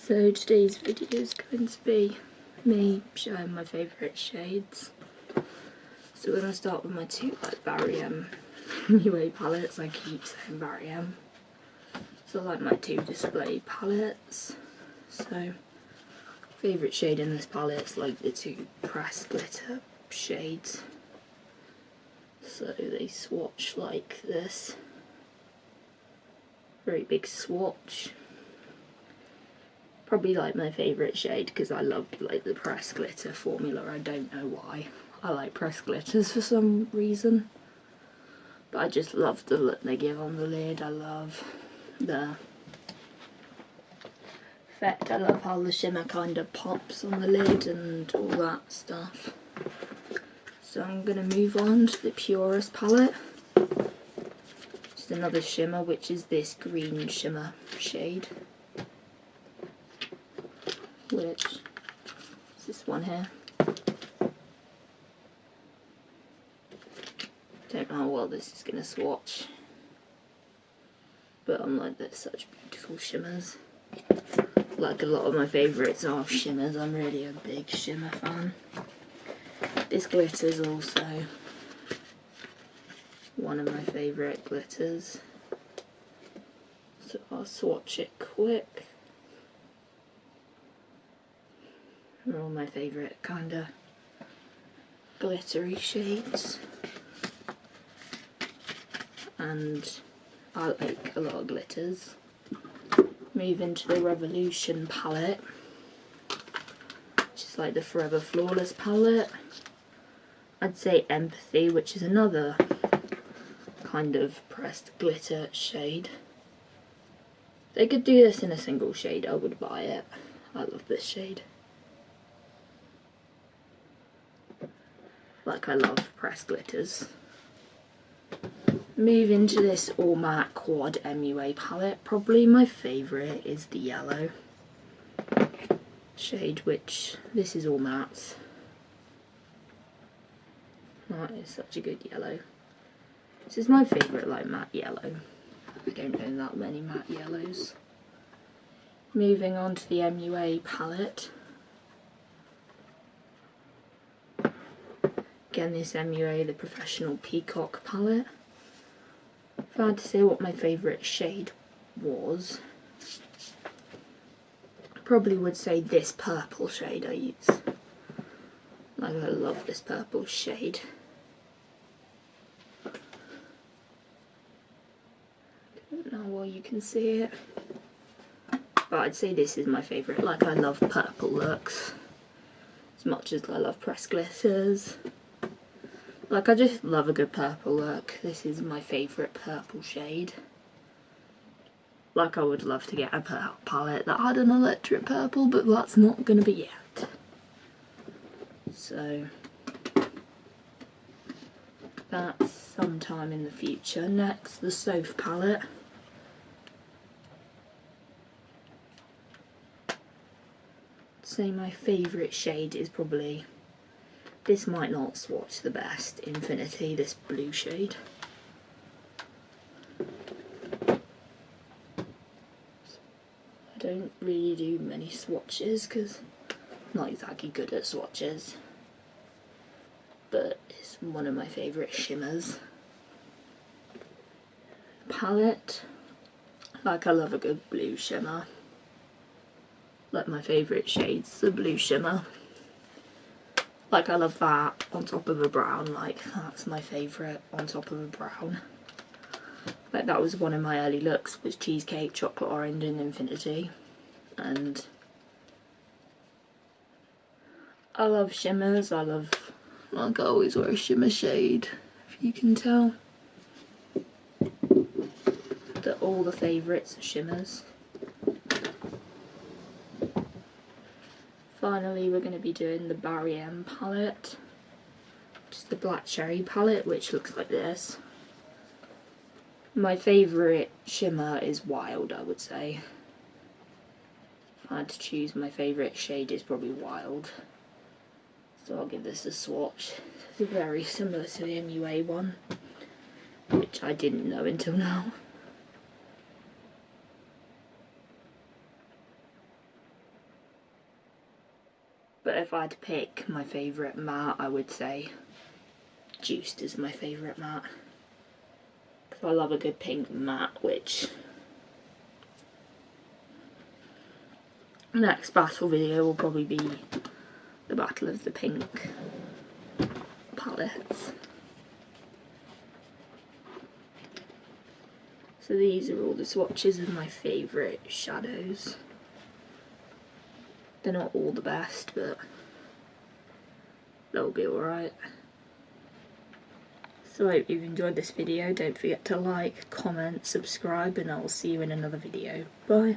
So today's video is going to be me showing my favourite shades. So we're going to start with my two Barry M UA palettes. I keep saying Barry M. So I like my two display palettes. So favourite shade in this palette is like the two pressed glitter shades. So they swatch like this. Very big swatch. Probably like my favourite shade because I love like the pressed glitter formula. I don't know why. I like pressed glitters for some reason. But I just love the look they give on the lid. I love the effect. I love how the shimmer kind of pops on the lid and all that stuff. So I'm going to move on to the Purist palette. Just another shimmer, which is this green shimmer shade. Which is this one here. Don't know how well this is going to swatch, but I'm like, they're such beautiful shimmers. Like a lot of my favourites are shimmers. I'm really a big shimmer fan. This glitter is also one of my favourite glitters, so I'll swatch it quick. They're all my favourite kind of glittery shades, and I like a lot of glitters. Move into the Revolution palette, which is like the Forever Flawless palette. I'd say Empathy, which is another kind of pressed glitter shade. If they could do this in a single shade, I would buy it. I love this shade. Like, I love pressed glitters. Move into this All Matte Quad MUA palette. Probably my favourite is the yellow shade, which this is all matte. That is such a good yellow. This is my favourite like matte yellow. I don't own that many matte yellows. Moving on to the MUA palette. Again, this MUA, the Professional Peacock palette. If I had to say what my favourite shade was, I probably would say this purple shade I use. Like, I love this purple shade. I don't know how well you can see it, but I'd say this is my favourite. Like, I love purple looks as much as I love pressed glitters. Like, I just love a good purple look. This is my favourite purple shade. Like, I would love to get a palette that had an electric purple, but that's not going to be yet. So, that's sometime in the future. Next, the Soph palette. I'd say my favourite shade is probably, this might not swatch the best, Infinity, this blue shade. I don't really do many swatches because I'm not exactly good at swatches, but it's one of my favourite shimmers. Palette, like, I love a good blue shimmer. Like, my favourite shade's the blue shimmer. Like, I love that on top of a brown. Like, that's my favourite on top of a brown. Like, that was one of my early looks, was Cheesecake, Chocolate Orange and Infinity. And I love shimmers. I always wear a shimmer shade, if you can tell. That all the favourites are shimmers. Finally, we're going to be doing the Barry M palette, which is the Black Cherry palette, which looks like this. My favourite shimmer is Wild, I would say. If I had to choose, my favourite shade is probably Wild. So I'll give this a swatch. It's very similar to the MUA one, which I didn't know until now. But if I had to pick my favourite matte, I would say Juiced is my favourite matte. Because I love a good pink matte, which next battle video will probably be the battle of the pink palettes. So these are all the swatches of my favourite shadows. They're not all the best, but they'll be alright. So I hope you've enjoyed this video. Don't forget to like, comment, subscribe, and I'll see you in another video. Bye.